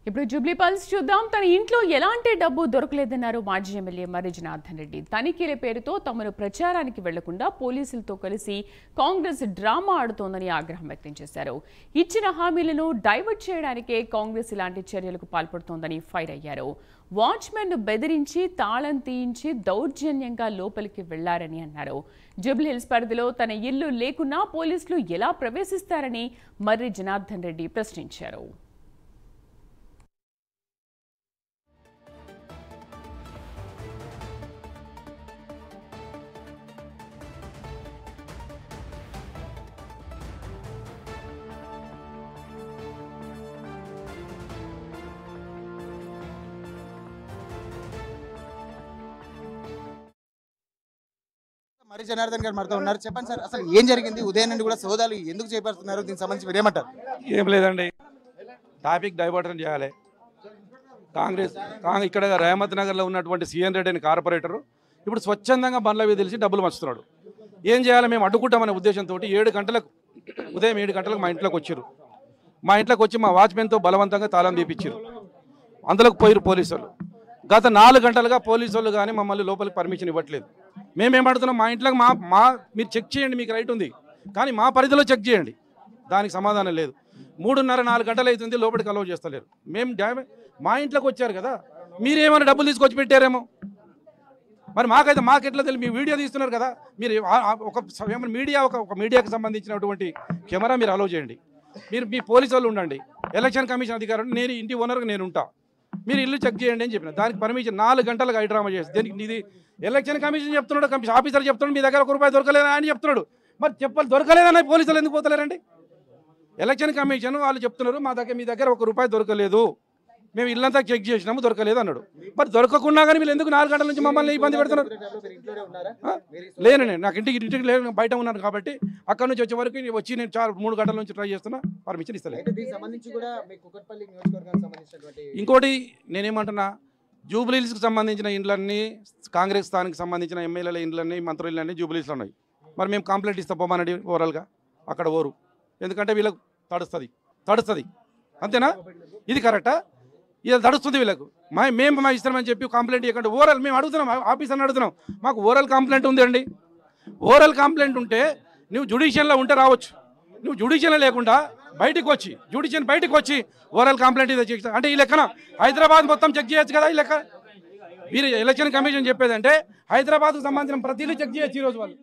ఇప్పుడు Jubilee pulse చూద్దాం. తన ఇంట్లో ఎలాంటి డబ్బు దొరకలేదన్నారు మాజీ ఎమ్మెల్యే మర్రి జనార్దన్ రెడ్డి. తనిఖీల పేరుతో తమను ప్రచారానికి వెళ్లకుండా పోలీసులతో కలిసి కాంగ్రెస్ డ్రామా ఆడుతోందని ఆగ్రహం వ్యక్తం చేశారు. ఇచ్చిన హామీలను డైవర్ట్ చేయడానికే కాంగ్రెస్ ఇలాంటి చర్యలకు పాల్పడుతోందని ఫైర్ అయ్యారు. వాచ్మెన్ బెదిరించి తాళం తీయించి దౌర్జన్యంగా లోపలికి వెళ్లారని అన్నారు. జూబ్లీ హిల్స్ పరిధిలో తన ఇల్లు లేకున్నా పోలీసులు ఎలా ప్రవేశిస్తారని మర్రి జనార్దన్ రెడ్డి ప్రశ్నించారు. మర్రి జనార్దన్ గారు మనతో ఉన్నారు. చెప్పండి సార్, అసలు ఏం జరిగింది? ఉదయం నుండి కూడా సోదాలు ఎందుకు చేపడుతున్నారు? దీనికి సంబంధించి మీరు ఏమంటారు? ఏం లేదండి, టాపిక్ డైవర్షన్ చేయాలి. కాంగ్రెస్ ఇక్కడ రేమత్ నగర్లో ఉన్నటువంటి సిఎన్ రెడ్డి అని కార్పొరేటరు ఇప్పుడు స్వచ్ఛందంగా బండ్ల మీద తెలిసి డబ్బులు పంచుతున్నాడు. ఏం చేయాలి? మేము అడ్డుకుంటామనే ఉద్దేశంతో ఉదయం 7 గంటలకు మా ఇంట్లోకి వచ్చారు. మా ఇంట్లోకి వచ్చి మా వాచ్మెన్తో బలవంతంగా తాళం తీపిచ్చారు. అందులోకి పోయారు పోలీసులు. గత 4 గంటలుగా పోలీసు వాళ్ళు కానీ మమ్మల్ని లోపలికి పర్మిషన్ ఇవ్వట్లేదు. మేమేమడుతున్నాం, మా ఇంట్లోకి మీరు చెక్ చేయండి, మీకు రైట్ ఉంది, కానీ మా పరిధిలో చెక్ చేయండి. దానికి సమాధానం లేదు. 3:30-4 గంటలు అవుతుంది, లోపలికి అలౌ చేస్తలేరు. మా ఇంట్లోకి వచ్చారు కదా, మీరేమైనా డబ్బులు తీసుకొచ్చి పెట్టారేమో మరి మాకెట్లా తెలియదు? మీ వీడియో తీస్తున్నారు కదా, మీరు ఒక మీడియాకి సంబంధించినటువంటి కెమెరా మీరు అలౌ చేయండి. మీ పోలీసు వాళ్ళు ఉండండి, ఎలక్షన్ కమిషన్ అధికారులు, నేను ఇంటి ఓనర్గా నేను ఉంటా, మీరు ఇల్లు చెక్ చేయండి అని చెప్పిన. దానికి పర్మిషన్ 4 గంటలకు హైడ్రామా చేసి దీనికి ఇది ఎలక్షన్ కమిషన్ చెప్తున్నాడు, ఆఫీసర్ చెప్తున్నాడు మీ దగ్గర ₹1 దొరకలేదని ఆయన చెప్తున్నాడు. మరి చెప్పాలి, దొరకలేదని పోలీసులు ఎందుకు పోతలేరండి? ఎలక్షన్ కమిషన్ వాళ్ళు చెప్తున్నారు మీ దగ్గర ₹1 దొరకలేదు, మేము ఇల్లంతా చెక్ చేసినాము, దొరకలేదు అన్నాడు. మరి దొరకకుండా కానీ వీళ్ళు ఎందుకు 4 గంటల నుంచి మమ్మల్ని ఇబ్బంది పెడుతున్నారు? లేనండి, నాకు ఇంటికి లేదు, బయట ఉన్నాను కాబట్టి అక్కడ నుంచి వచ్చే వరకు వచ్చి నేను 3 గంటల నుంచి ట్రై చేస్తున్నా, పర్మిషన్ ఇస్తలేదు. ఇంకోటి నేనేమంటున్నా, జూబ్లీ హిల్స్కి సంబంధించిన ఇండ్లన్నీ, కాంగ్రెస్ స్థానికి సంబంధించిన ఎమ్మెల్యేల ఇండ్లన్నీ, మంత్రుల ఇండ్లన్నీ జూబ్లీ హిల్స్లో ఉన్నాయి. మరి మేము కంప్లైంట్ ఇస్తాం పోమానండి ఓవరాల్గా, అక్కడ ఓరు, ఎందుకంటే వీళ్ళకు తడుస్తుంది అంతేనా? ఇది కరెక్టా? ఇది తడుస్తుంది వీళ్ళకు. మేము ఇస్తామని చెప్పి కంప్లైంట్ ఇవ్వకండి. ఓవరాల్ మేము అడుగుతున్నాం, ఆఫీసర్ని అడుగుతున్నాం, మాకు ఓవరాల్ కంప్లైంట్ ఉంది అండి. ఓవరాల్ కంప్లైంట్ ఉంటే నువ్వు జ్యుడిషియల్లో ఉంటే రావచ్చు, నువ్వు జ్యుడిషియల్లో లేకుండా జ్యుడిషియల్ బయటకు వచ్చి ఓవరాల్ కంప్లైంట్ ఇది చేస్తా అంటే ఈ లెక్కన హైదరాబాద్ మొత్తం చెక్ చేయొచ్చు కదా? ఈ లెక్క మీరు ఎలక్షన్ కమిషన్ చెప్పేదంటే హైదరాబాద్కు సంబంధించిన ప్రతిదీ చెక్ చేయొచ్చు ఈరోజు వాళ్ళు.